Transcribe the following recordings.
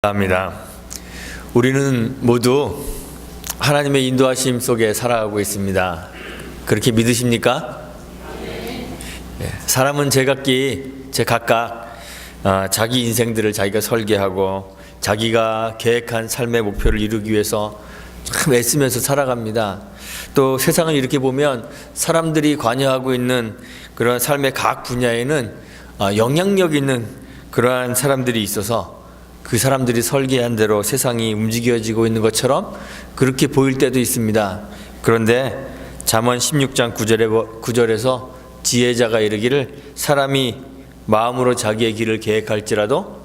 감사합니다. 우리는 모두 하나님의 인도하심 속에 살아가고 있습니다. 그렇게 믿으십니까? 사람은 각각 자기 인생들을 자기가 설계하고 자기가 계획한 삶의 목표를 이루기 위해서 참 애쓰면서 살아갑니다. 또 세상을 이렇게 보면 사람들이 관여하고 있는 그런 삶의 각 분야에는 영향력 있는 그러한 사람들이 있어서 그 사람들이 설계한 대로 세상이 움직여지고 있는 것처럼 그렇게 보일 때도 있습니다. 그런데 잠언 16장 9절에서 지혜자가 이르기를 사람이 마음으로 자기의 길을 계획할지라도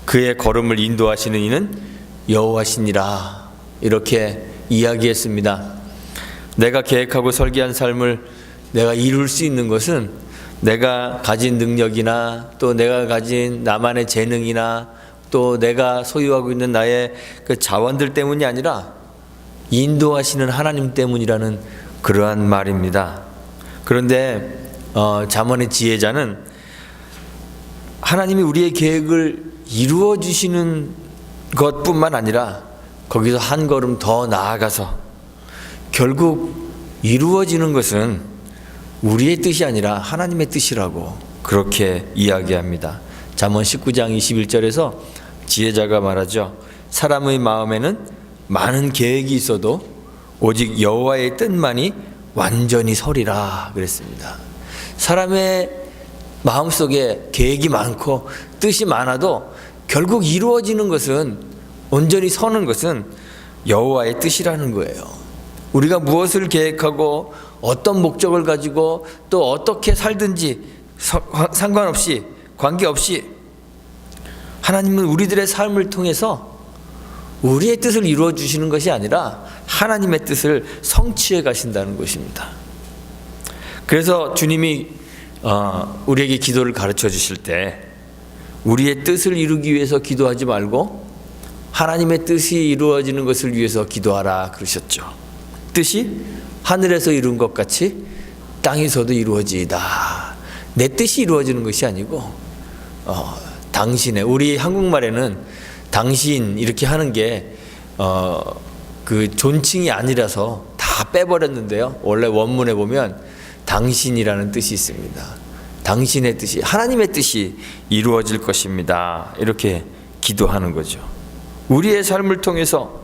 그의 걸음을 인도하시는 이는 여호와시니라, 이렇게 이야기했습니다. 내가 계획하고 설계한 삶을 내가 이룰 수 있는 것은 내가 가진 능력이나 또 내가 가진 나만의 재능이나 또 내가 소유하고 있는 나의 그 자원들 때문이 아니라 인도하시는 하나님 때문이라는 그러한 말입니다. 그런데 잠언의 지혜자는 하나님이 우리의 계획을 이루어 주시는 것뿐만 아니라 거기서 한 걸음 더 나아가서 결국 이루어지는 것은 우리의 뜻이 아니라 하나님의 뜻이라고 그렇게 이야기합니다. 잠언 19장 21절에서 지혜자가 말하죠. 사람의 마음에는 많은 계획이 있어도 오직 여호와의 뜻만이 완전히 서리라 그랬습니다. 사람의 마음속에 계획이 많고 뜻이 많아도 결국 이루어지는 것은, 온전히 서는 것은 여호와의 뜻이라는 거예요. 우리가 무엇을 계획하고 어떤 목적을 가지고 또 어떻게 살든지 상관없이, 관계없이 하나님은 우리들의 삶을 통해서 우리의 뜻을 이루어 주시는 것이 아니라 하나님의 뜻을 성취해 가신다는 것입니다. 그래서 주님이 우리에게 기도를 가르쳐 주실 때 우리의 뜻을 이루기 위해서 기도하지 말고 하나님의 뜻이 이루어지는 것을 위해서 기도하라 그러셨죠. 뜻이 하늘에서 이룬 것 같이 땅에서도 이루어지이다. 내 뜻이 이루어지는 것이 아니고 당신의, 우리 한국말에는 당신 이렇게 하는 게 그 존칭이 아니라서 다 빼버렸는데요. 원래 원문에 보면 당신이라는 뜻이 있습니다. 당신의 뜻이, 하나님의 뜻이 이루어질 것입니다. 이렇게 기도하는 거죠. 우리의 삶을 통해서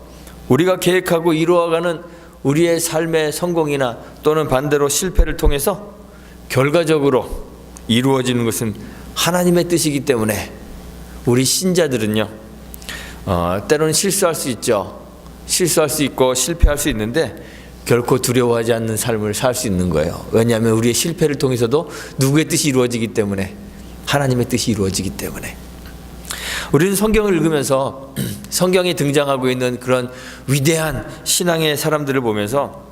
우리가 계획하고 이루어가는 우리의 삶의 성공이나 또는 반대로 실패를 통해서 결과적으로 이루어지는 것은 하나님의 뜻이기 때문에 우리 신자들은요, 때로는 실수할 수 있죠. 실수할 수 있고 실패할 수 있는데 결코 두려워하지 않는 삶을 살 수 있는 거예요. 왜냐하면 우리의 실패를 통해서도 누구의 뜻이 이루어지기 때문에, 하나님의 뜻이 이루어지기 때문에. 우리는 성경을 읽으면서 성경에 등장하고 있는 그런 위대한 신앙의 사람들을 보면서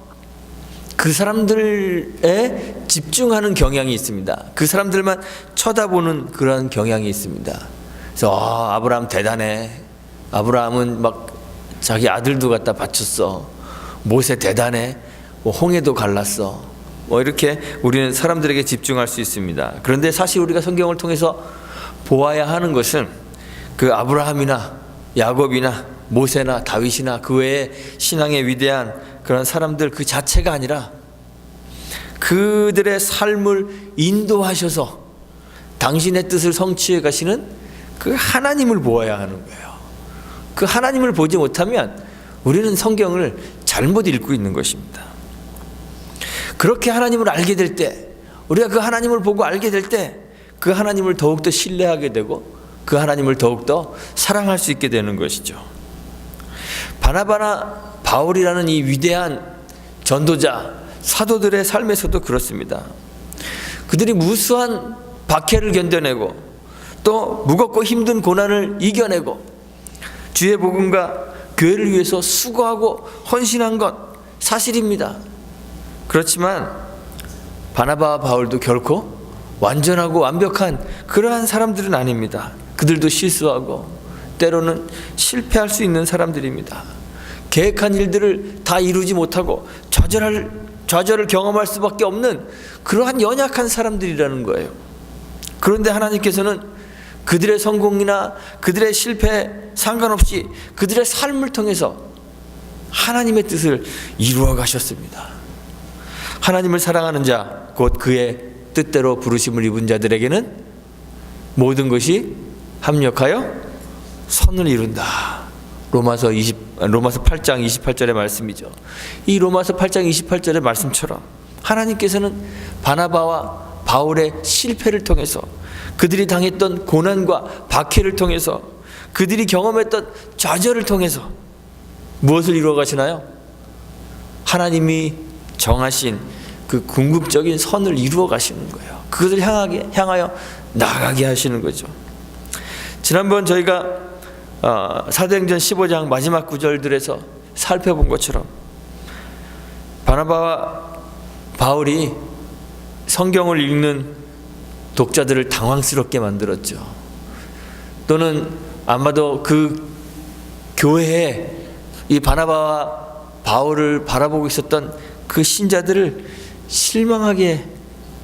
그 사람들에 집중하는 경향이 있습니다. 그 사람들만 쳐다보는 그런 경향이 있습니다. 그래서 아브라함 대단해. 아브라함은 막 자기 아들도 갖다 바쳤어. 모세 대단해. 홍해도 갈랐어. 이렇게 우리는 사람들에게 집중할 수 있습니다. 그런데 사실 우리가 성경을 통해서 보아야 하는 것은 그 아브라함이나 야곱이나 모세나 다윗이나 그 외에 신앙의 위대한 그런 사람들 그 자체가 아니라 그들의 삶을 인도하셔서 당신의 뜻을 성취해 가시는 그 하나님을 보아야 하는 거예요. 그 하나님을 보지 못하면 우리는 성경을 잘못 읽고 있는 것입니다. 그렇게 하나님을 알게 될 때, 우리가 그 하나님을 보고 알게 될 때 그 하나님을 더욱더 신뢰하게 되고 그 하나님을 더욱더 사랑할 수 있게 되는 것이죠. 바나바나 바울이라는 이 위대한 전도자, 사도들의 삶에서도 그렇습니다. 그들이 무수한 박해를 견뎌내고 또 무겁고 힘든 고난을 이겨내고 주의 복음과 교회를 위해서 수고하고 헌신한 것 사실입니다. 그렇지만 바나바와 바울도 결코 완전하고 완벽한 그러한 사람들은 아닙니다. 그들도 실수하고 때로는 실패할 수 있는 사람들입니다. 계획한 일들을 다 이루지 못하고 좌절을 경험할 수밖에 없는 그러한 연약한 사람들이라는 거예요. 그런데 하나님께서는 그들의 성공이나 그들의 실패 상관없이 그들의 삶을 통해서 하나님의 뜻을 이루어 가셨습니다. 하나님을 사랑하는 자, 곧 그의 뜻대로 부르심을 입은 자들에게는 모든 것이 합력하여 선을 이룬다. 로마서 8장 28절의 말씀이죠. 이 로마서 8장 28절의 말씀처럼 하나님께서는 바나바와 바울의 실패를 통해서, 그들이 당했던 고난과 박해를 통해서, 그들이 경험했던 좌절을 통해서 무엇을 이루어 가시나요? 하나님이 정하신 그 궁극적인 선을 이루어 가시는 거예요. 그것을 향하여 나아가게 하시는 거죠. 지난번 저희가 사도행전 15장 마지막 구절들에서 살펴본 것처럼 바나바와 바울이 성경을 읽는 독자들을 당황스럽게 만들었죠. 또는 아마도 그 교회에 이 바나바와 바울을 바라보고 있었던 그 신자들을 실망하게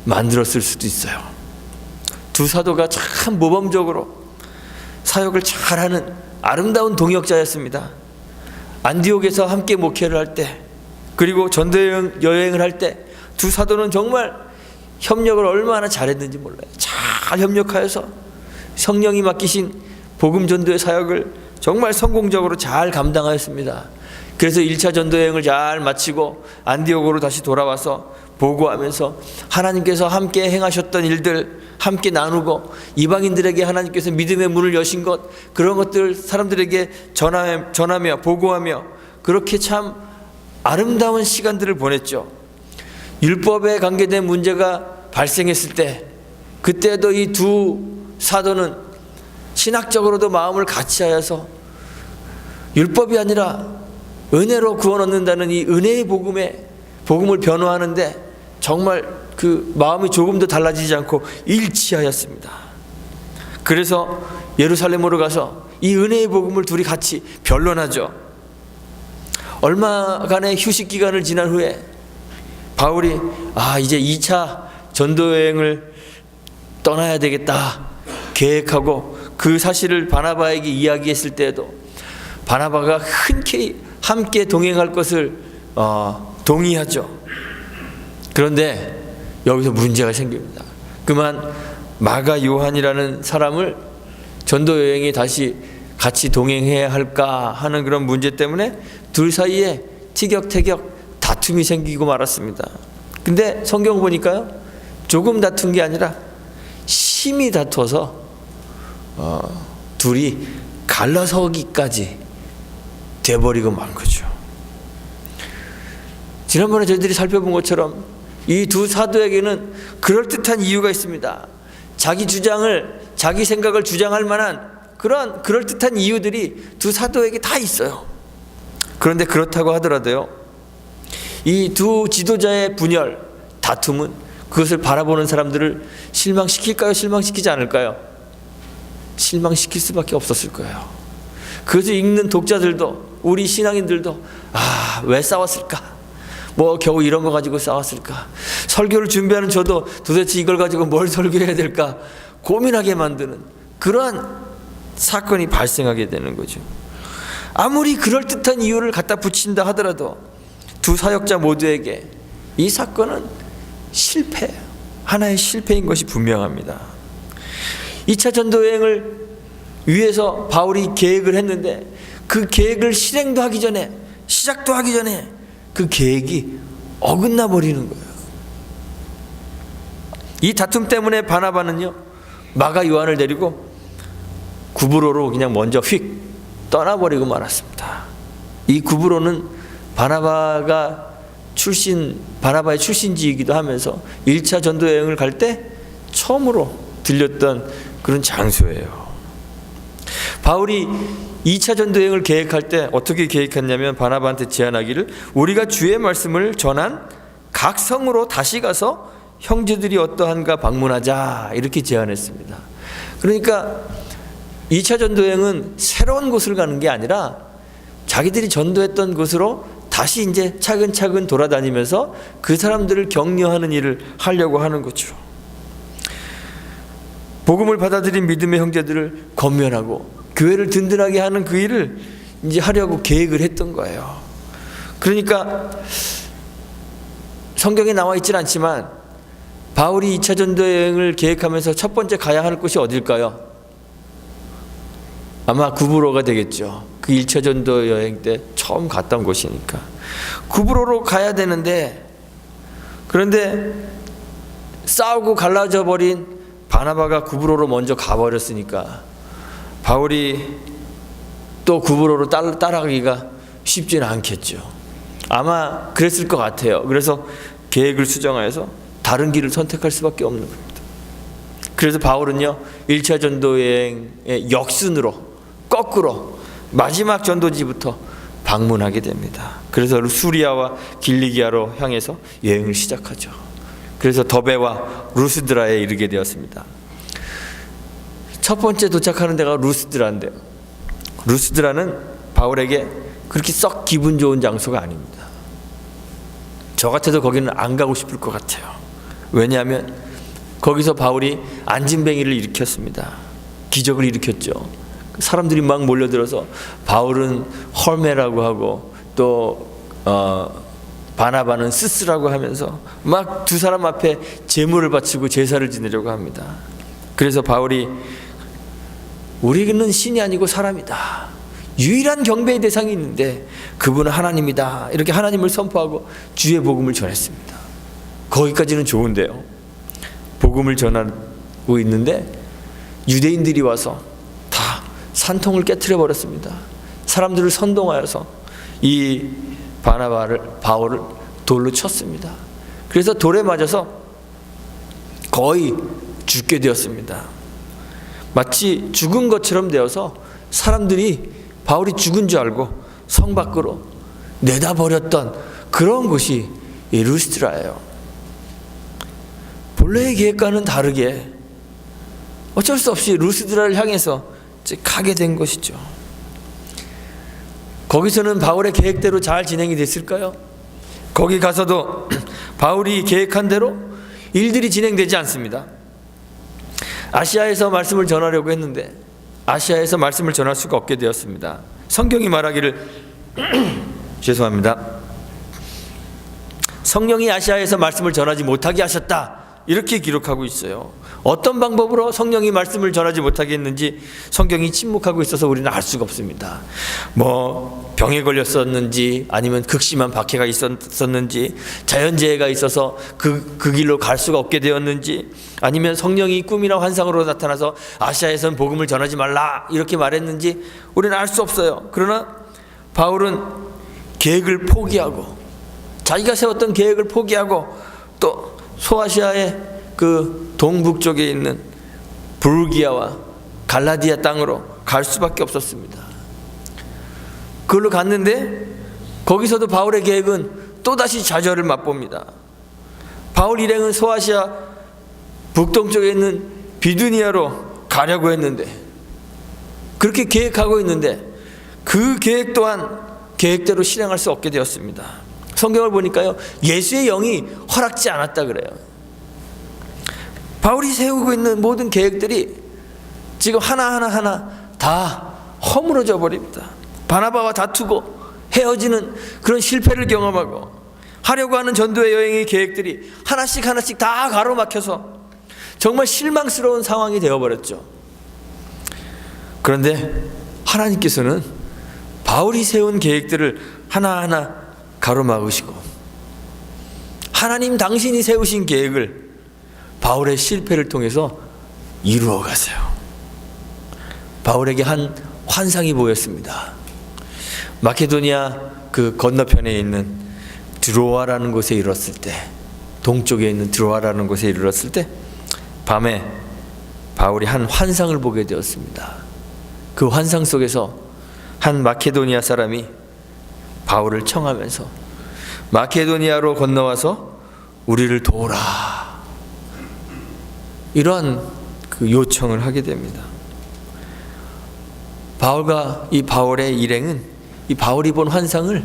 만들었을 수도 있어요. 두 사도가 참 모범적으로 사역을 잘하는 아름다운 동역자였습니다. 안디옥에서 함께 목회를 할 때, 그리고 전도 여행을 할 때 두 사도는 정말 협력을 얼마나 잘했는지 몰라요. 잘 협력하여서 성령이 맡기신 복음 전도의 사역을 정말 성공적으로 잘 감당하였습니다. 그래서 1차 전도 여행을 잘 마치고 안디옥으로 다시 돌아와서 보고하면서 하나님께서 함께 행하셨던 일들 함께 나누고, 이방인들에게 하나님께서 믿음의 문을 여신 것, 그런 것들 사람들에게 전하며 보고하며 그렇게 참 아름다운 시간들을 보냈죠. 율법에 관계된 문제가 발생했을 때, 그때도 이 두 사도는 신학적으로도 마음을 같이하여서 율법이 아니라 은혜로 구원 얻는다는 이 은혜의 복음을 변호하는데 정말 그 마음이 조금도 달라지지 않고 일치하였습니다. 그래서 예루살렘으로 가서 이 은혜의 복음을 둘이 같이 변론하죠. 얼마간의 휴식 기간을 지난 후에 바울이 이제 2차 전도 여행을 떠나야 되겠다 계획하고 그 사실을 바나바에게 이야기했을 때에도 바나바가 흔쾌히 함께 동행할 것을 동의하죠. 그런데 여기서 문제가 생깁니다. 그만 마가 요한이라는 사람을 전도 여행에 다시 같이 동행해야 할까 하는 그런 문제 때문에 둘 사이에 티격태격 다툼이 생기고 말았습니다. 근데 성경 보니까요, 조금 다툰 게 아니라 심히 다투어서 둘이 갈라서기까지 돼버리고 만 거죠. 지난번에 저희들이 살펴본 것처럼 이 두 사도에게는 그럴듯한 이유가 있습니다. 자기 생각을 주장할 만한 그런 그럴듯한 이유들이 두 사도에게 다 있어요. 그런데 그렇다고 하더라도요, 이 두 지도자의 분열, 다툼은 그것을 바라보는 사람들을 실망시킬까요? 실망시키지 않을까요? 실망시킬 수밖에 없었을 거예요. 그것을 읽는 독자들도, 우리 신앙인들도 왜 싸웠을까? 겨우 이런 거 가지고 싸웠을까? 설교를 준비하는 저도 도대체 이걸 가지고 뭘 설교해야 될까? 고민하게 만드는 그러한 사건이 발생하게 되는 거죠. 아무리 그럴듯한 이유를 갖다 붙인다 하더라도 두 사역자 모두에게 이 사건은 하나의 실패인 것이 분명합니다. 2차 전도 여행을 위해서 바울이 계획을 했는데 그 계획을 시작도 하기 전에 그 계획이 어긋나 버리는 거예요. 이 다툼 때문에 바나바는요, 마가 요한을 데리고 구브로로 그냥 먼저 휙 떠나버리고 말았습니다. 이 구브로는 바나바의 출신지이기도 하면서 1차 전도 여행을 갈 때 처음으로 들렸던 그런 장소예요. 바울이 2차 전도 여행을 계획할 때 어떻게 계획했냐면 바나바한테 제안하기를, 우리가 주의 말씀을 전한 각 성으로 다시 가서 형제들이 어떠한가 방문하자, 이렇게 제안했습니다. 그러니까 2차 전도 여행은 새로운 곳을 가는 게 아니라 자기들이 전도했던 곳으로 다시 이제 차근차근 돌아다니면서 그 사람들을 격려하는 일을 하려고 하는 거죠. 복음을 받아들인 믿음의 형제들을 권면하고 교회를 든든하게 하는 그 일을 이제 하려고 계획을 했던 거예요. 그러니까 성경에 나와 있진 않지만 바울이 2차 전도 여행을 계획하면서 첫 번째 가야 할 곳이 어딜까요? 아마 구브로가 되겠죠. 그 1차 전도 여행 때 처음 갔던 곳이니까 구브로로 가야 되는데, 그런데 싸우고 갈라져 버린 바나바가 구브로로 먼저 가버렸으니까 바울이 또 구브로로 따라가기가 쉽지는 않겠죠. 아마 그랬을 것 같아요. 그래서 계획을 수정하여서 다른 길을 선택할 수밖에 없는 겁니다. 그래서 바울은요 1차 전도 여행의 역순으로 거꾸로 마지막 전도지부터 방문하게 됩니다. 그래서 수리아와 길리기아로 향해서 여행을 시작하죠. 그래서 더베와 루스드라에 이르게 되었습니다. 첫 번째 도착하는 데가 루스드라인데요, 루스드라는 바울에게 그렇게 썩 기분 좋은 장소가 아닙니다. 저 같아도 거기는 안 가고 싶을 것 같아요. 왜냐하면 거기서 바울이 안진뱅이를 일으켰습니다. 기적을 일으켰죠. 사람들이 막 몰려들어서 바울은 헐메라고 하고 또 바나바는 스스라고 하면서 막 두 사람 앞에 제물을 바치고 제사를 지내려고 합니다. 그래서 바울이 우리는 신이 아니고 사람이다, 유일한 경배의 대상이 있는데 그분은 하나님이다, 이렇게 하나님을 선포하고 주의 복음을 전했습니다. 거기까지는 좋은데요, 복음을 전하고 있는데 유대인들이 와서 다 산통을 깨트려 버렸습니다. 사람들을 선동하여서 이 바울을 돌로 쳤습니다. 그래서 돌에 맞아서 거의 죽게 되었습니다. 마치 죽은 것처럼 되어서 사람들이 바울이 죽은 줄 알고 성 밖으로 내다버렸던 그런 곳이 이 루스드라예요. 본래의 계획과는 다르게 어쩔 수 없이 루스드라를 향해서 가게 된 것이죠. 거기서는 바울의 계획대로 잘 진행이 됐을까요? 거기 가서도 바울이 계획한 대로 일들이 진행되지 않습니다. 아시아에서 말씀을 전하려고 했는데 아시아에서 말씀을 전할 수가 없게 되었습니다. 성경이 말하기를 죄송합니다. 성령이 아시아에서 말씀을 전하지 못하게 하셨다, 이렇게 기록하고 있어요. 어떤 방법으로 성령이 말씀을 전하지 못하게 했는지 성경이 침묵하고 있어서 우리는 알 수가 없습니다. 뭐 병에 걸렸었는지, 아니면 극심한 박해가 있었는지, 자연재해가 있어서 그 길로 갈 수가 없게 되었는지, 아니면 성령이 꿈이나 환상으로 나타나서 아시아에선 복음을 전하지 말라 이렇게 말했는지 우리는 알 수 없어요. 그러나 바울은 계획을 포기하고, 자기가 세웠던 계획을 포기하고 또 소아시아의 그 동북쪽에 있는 불기아와 갈라디아 땅으로 갈 수밖에 없었습니다. 그걸로 갔는데 거기서도 바울의 계획은 또다시 좌절을 맛봅니다. 바울 일행은 소아시아 북동쪽에 있는 비두니아로 가려고 했는데, 그렇게 계획하고 있는데 그 계획 또한 계획대로 실행할 수 없게 되었습니다. 성경을 보니까요 예수의 영이 허락지 않았다 그래요. 바울이 세우고 있는 모든 계획들이 지금 하나하나 다 허물어져 버립니다. 바나바와 다투고 헤어지는 그런 실패를 경험하고 하려고 하는 전도의 여행의 계획들이 하나씩 다 가로막혀서 정말 실망스러운 상황이 되어버렸죠. 그런데 하나님께서는 바울이 세운 계획들을 하나하나 가로막으시고 하나님 당신이 세우신 계획을 바울의 실패를 통해서 이루어 가세요. 바울에게 한 환상이 보였습니다. 마케도니아 그 건너편에 있는 드로아라는 곳에 이르렀을 때, 동쪽에 있는 드로아라는 곳에 이르렀을 때 밤에 바울이 한 환상을 보게 되었습니다. 그 환상 속에서 한 마케도니아 사람이 바울을 청하면서 마케도니아로 건너와서 우리를 도우라, 이러한 그 요청을 하게 됩니다. 바울과 이 바울의 일행은 이 바울이 본 환상을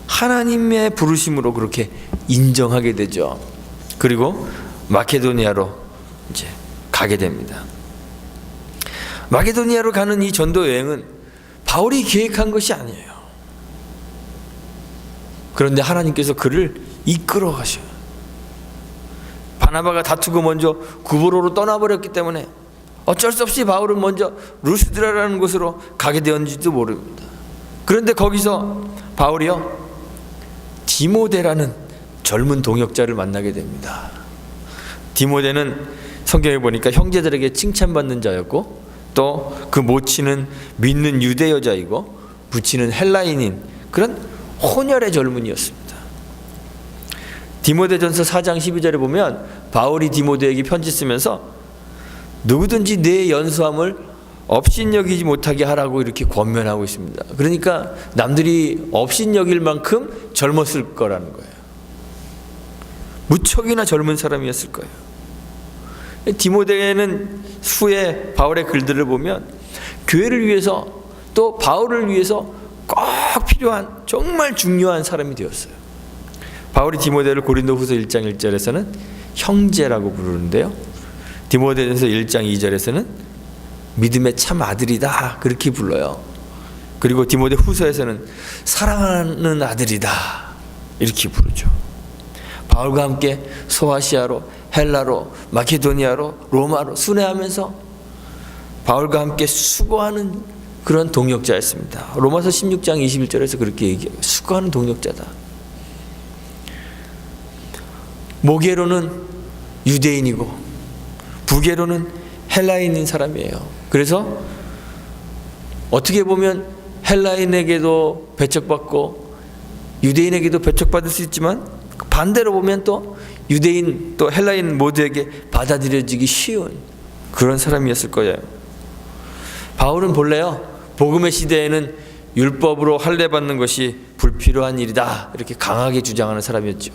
하나님의 부르심으로 그렇게 인정하게 되죠. 그리고 마케도니아로 이제 가게 됩니다. 마게도니아로 가는 이 전도 여행은 바울이 계획한 것이 아니에요. 그런데 하나님께서 그를 이끌어 가셔요. 바나바가 다투고 먼저 구브로로 떠나버렸기 때문에 어쩔 수 없이 바울은 먼저 루스드라라는 곳으로 가게 되었는지도 모릅니다. 그런데 거기서 바울이요, 디모데라는 젊은 동역자를 만나게 됩니다. 디모데는 성경에 보니까 형제들에게 칭찬받는 자였고, 또 그 모친은 믿는 유대 여자이고 부친은 헬라인인 그런 혼혈의 젊은이였습니다. 디모데전서 4장 12절에 보면 바울이 디모데에게 편지 쓰면서 누구든지 내 연소함을 업신여기지 못하게 하라고 이렇게 권면하고 있습니다. 그러니까 남들이 업신여길 만큼 젊었을 거라는 거예요. 무척이나 젊은 사람이었을 거예요. 디모데는 후에 바울의 글들을 보면 교회를 위해서 또 바울을 위해서 꼭 필요한 정말 중요한 사람이 되었어요. 바울이 디모데를 고린도후서 1장 1절에서는 형제라고 부르는데요, 디모데전서 1장 2절에서는 믿음의 참 아들이다 그렇게 불러요. 그리고 디모데 후서에서는 사랑하는 아들이다 이렇게 부르죠. 바울과 함께 소아시아로, 헬라로, 마케도니아로, 로마로 순회하면서 바울과 함께 수고하는 그런 동역자였습니다. 로마서 16장 21절에서 그렇게 얘기해요. 수고하는 동역자다. 모계로는 유대인이고 부계로는 헬라인인 사람이에요. 그래서 어떻게 보면 헬라인에게도 배척받고 유대인에게도 배척받을 수 있지만, 반대로 보면 또 유대인 또 헬라인 모두에게 받아들여지기 쉬운 그런 사람이었을 거예요. 바울은 본래요, 복음의 시대에는 율법으로 할례받는 것이 불필요한 일이다 이렇게 강하게 주장하는 사람이었죠.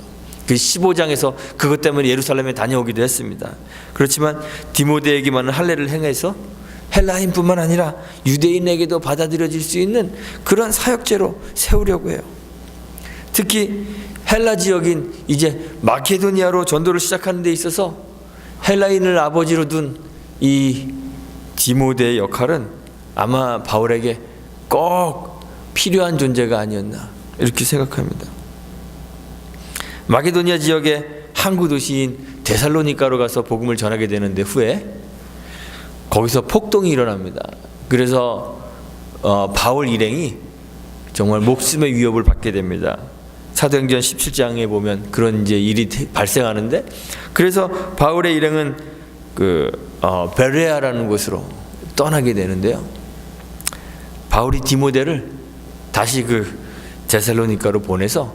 그 15장에서 그것 때문에 예루살렘에 다녀오기도 했습니다. 그렇지만 디모데에게만은 할례를 행해서 헬라인뿐만 아니라 유대인에게도 받아들여질 수 있는 그런 사역제로 세우려고 해요. 특히 헬라 지역인 이제 마케도니아로 전도를 시작하는 데 있어서 헬라인을 아버지로 둔 이 디모데의 역할은 아마 바울에게 꼭 필요한 존재가 아니었나 이렇게 생각합니다. 마게도니아 지역의 항구 도시인 데살로니가로 가서 복음을 전하게 되는데 후에 거기서 폭동이 일어납니다. 그래서 바울 일행이 정말 목숨의 위협을 받게 됩니다. 사도행전 17장에 보면 그런 이제 일이 발생하는데, 그래서 바울의 일행은 베레아라는 곳으로 떠나게 되는데요. 바울이 디모데를 다시 데살로니가로 보내서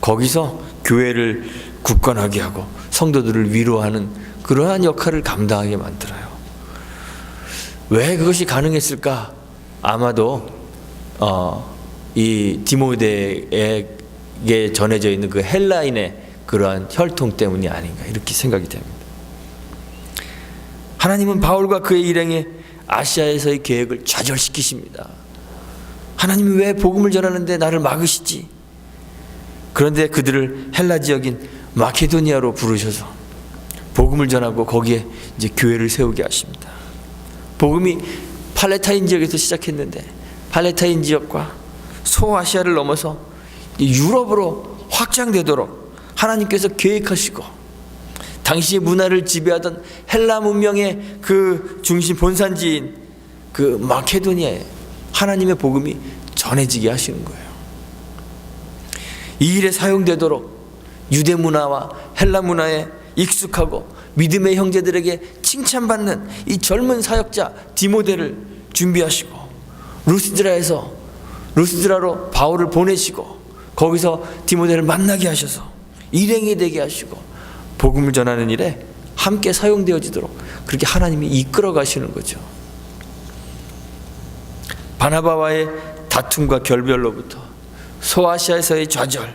거기서 교회를 굳건하게 하고 성도들을 위로하는 그러한 역할을 감당하게 만들어요. 왜 그것이 가능했을까? 아마도 이 디모데에게 전해져 있는 그 헬라인의 그러한 혈통 때문이 아닌가 이렇게 생각이 됩니다. 하나님은 바울과 그의 일행의 아시아에서의 계획을 좌절시키십니다. 하나님이 왜 복음을 전하는데 나를 막으시지? 그런데 그들을 헬라 지역인 마케도니아로 부르셔서 복음을 전하고 거기에 이제 교회를 세우게 하십니다. 복음이 팔레타인 지역에서 시작했는데 팔레타인 지역과 소아시아를 넘어서 유럽으로 확장되도록 하나님께서 계획하시고, 당시의 문화를 지배하던 헬라 문명의 그 중심 본산지인 그 마케도니아에 하나님의 복음이 전해지게 하시는 거예요. 이 일에 사용되도록 유대 문화와 헬라 문화에 익숙하고 믿음의 형제들에게 칭찬받는 이 젊은 사역자 디모데를 준비하시고, 루스드라로 바울을 보내시고 거기서 디모데를 만나게 하셔서 일행이 되게 하시고 복음을 전하는 일에 함께 사용되어지도록 그렇게 하나님이 이끌어 가시는 거죠. 바나바와의 다툼과 결별로부터 소아시아에서의 좌절,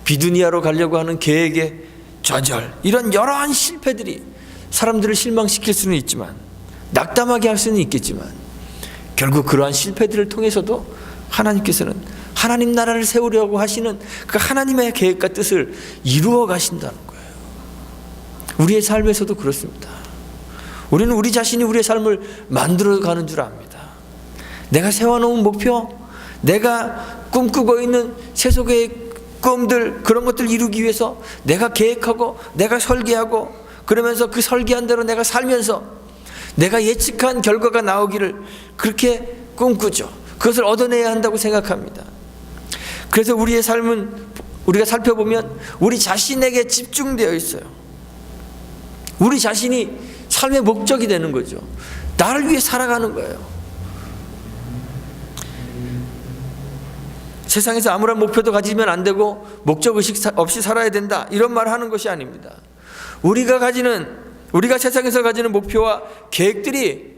비두니아로 가려고 하는 계획의 좌절, 이런 여러한 실패들이 사람들을 실망시킬 수는 있지만, 낙담하게 할 수는 있겠지만, 결국 그러한 실패들을 통해서도 하나님께서는 하나님 나라를 세우려고 하시는 그 하나님의 계획과 뜻을 이루어 가신다는 거예요. 우리의 삶에서도 그렇습니다. 우리는 우리 자신이 우리의 삶을 만들어가는 줄 압니다. 내가 세워놓은 목표, 내가 꿈꾸고 있는 세속의 꿈들, 그런 것들 이루기 위해서 내가 계획하고 내가 설계하고, 그러면서 그 설계한 대로 내가 살면서 내가 예측한 결과가 나오기를 그렇게 꿈꾸죠. 그것을 얻어내야 한다고 생각합니다. 그래서 우리의 삶은 우리가 살펴보면 우리 자신에게 집중되어 있어요. 우리 자신이 삶의 목적이 되는 거죠. 나를 위해 살아가는 거예요. 세상에서 아무런 목표도 가지면 안 되고 목적의식 없이 살아야 된다, 이런 말을 하는 것이 아닙니다. 우리가 세상에서 가지는 목표와 계획들이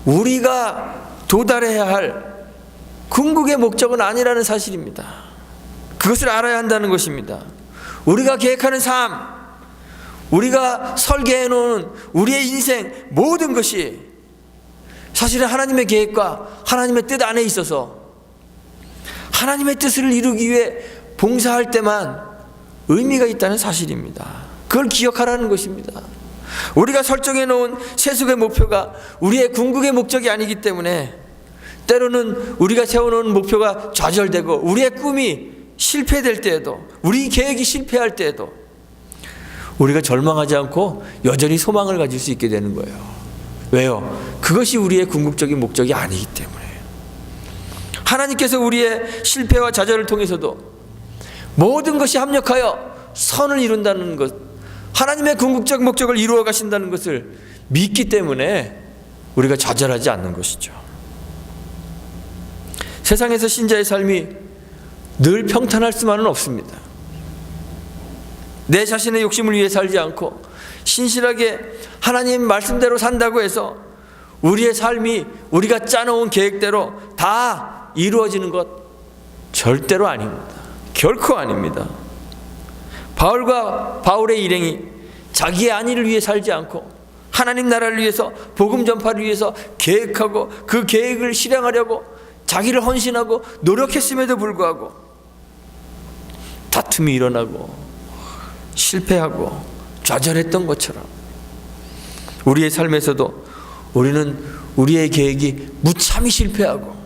우리가 도달해야 할 궁극의 목적은 아니라는 사실입니다. 그것을 알아야 한다는 것입니다. 우리가 계획하는 삶, 우리가 설계해 놓은 우리의 인생, 모든 것이 사실은 하나님의 계획과 하나님의 뜻 안에 있어서 하나님의 뜻을 이루기 위해 봉사할 때만 의미가 있다는 사실입니다. 그걸 기억하라는 것입니다. 우리가 설정해 놓은 세속의 목표가 우리의 궁극의 목적이 아니기 때문에 때로는 우리가 세워놓은 목표가 좌절되고 우리의 꿈이 실패될 때에도, 우리 계획이 실패할 때에도 우리가 절망하지 않고 여전히 소망을 가질 수 있게 되는 거예요. 왜요? 그것이 우리의 궁극적인 목적이 아니기 때문에. 하나님께서 우리의 실패와 좌절을 통해서도 모든 것이 합력하여 선을 이룬다는 것, 하나님의 궁극적 목적을 이루어 가신다는 것을 믿기 때문에 우리가 좌절하지 않는 것이죠. 세상에서 신자의 삶이 늘 평탄할 수만은 없습니다. 내 자신의 욕심을 위해 살지 않고 신실하게 하나님 말씀대로 산다고 해서 우리의 삶이 우리가 짜놓은 계획대로 다 이루어지는 것 절대로 아닙니다. 결코 아닙니다. 바울의 일행이 자기의 안위를 위해 살지 않고 하나님 나라를 위해서, 복음 전파를 위해서 계획하고 그 계획을 실행하려고 자기를 헌신하고 노력했음에도 불구하고 다툼이 일어나고 실패하고 좌절했던 것처럼 우리의 삶에서도 우리는 우리의 계획이 무참히 실패하고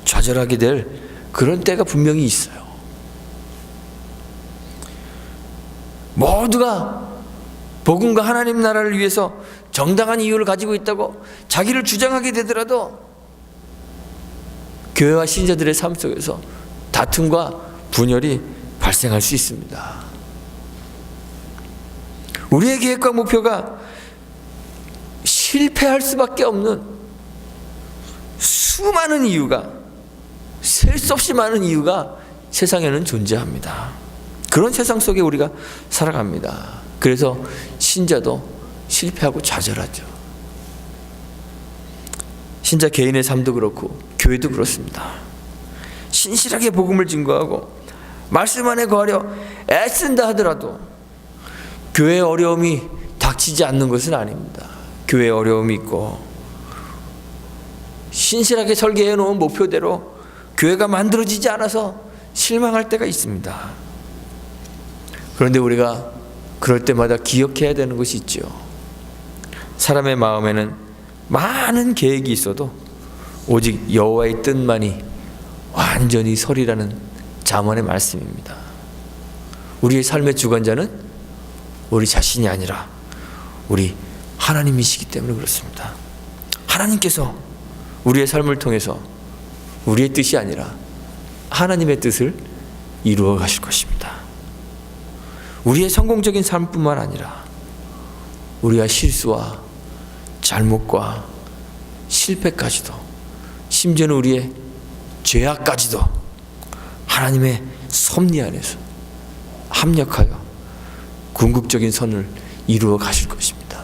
좌절하게 될 그런 때가 분명히 있어요. 모두가 복음과 하나님 나라를 위해서 정당한 이유를 가지고 있다고 자기를 주장하게 되더라도 교회와 신자들의 삶 속에서 다툼과 분열이 발생할 수 있습니다. 우리의 계획과 목표가 실패할 수밖에 없는 수많은 이유가, 셀 수 없이 많은 이유가 세상에는 존재합니다. 그런 세상 속에 우리가 살아갑니다. 그래서 신자도 실패하고 좌절하죠. 신자 개인의 삶도 그렇고 교회도 그렇습니다. 신실하게 복음을 증거하고 말씀 안에 거하려 애쓴다 하더라도 교회의 어려움이 닥치지 않는 것은 아닙니다. 교회에 어려움이 있고 신실하게 설계해 놓은 목표대로 교회가 만들어지지 않아서 실망할 때가 있습니다. 그런데 우리가 그럴 때마다 기억해야 되는 것이 있죠. 사람의 마음에는 많은 계획이 있어도 오직 여호와의 뜻만이 완전히 설이라는 잠언의 말씀입니다. 우리의 삶의 주관자는 우리 자신이 아니라 우리 하나님이시기 때문에 그렇습니다. 하나님께서 우리의 삶을 통해서 우리의 뜻이 아니라 하나님의 뜻을 이루어 가실 것입니다. 우리의 성공적인 삶뿐만 아니라 우리의 실수와 잘못과 실패까지도, 심지어는 우리의 죄악까지도 하나님의 섭리 안에서 합력하여 궁극적인 선을 이루어 가실 것입니다.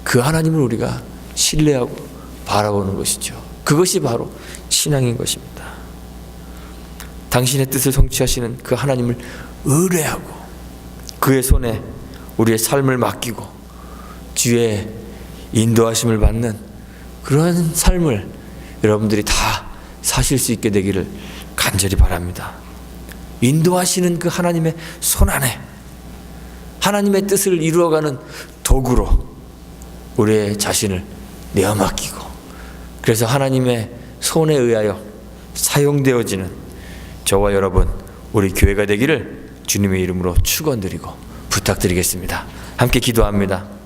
그 하나님을 우리가 신뢰하고 바라보는 것이죠. 그것이 바로 신앙인 것입니다. 당신의 뜻을 성취하시는 그 하나님을 의뢰하고 그의 손에 우리의 삶을 맡기고 주의 인도하심을 받는 그런 삶을 여러분들이 다 사실 수 있게 되기를 간절히 바랍니다. 인도하시는 그 하나님의 손 안에 하나님의 뜻을 이루어가는 도구로 우리의 자신을 내어 맡기고 그래서 하나님의 손에 의하여 사용되어지는 저와 여러분, 우리 교회가 되기를 주님의 이름으로 축원드리고 부탁드리겠습니다. 함께 기도합니다.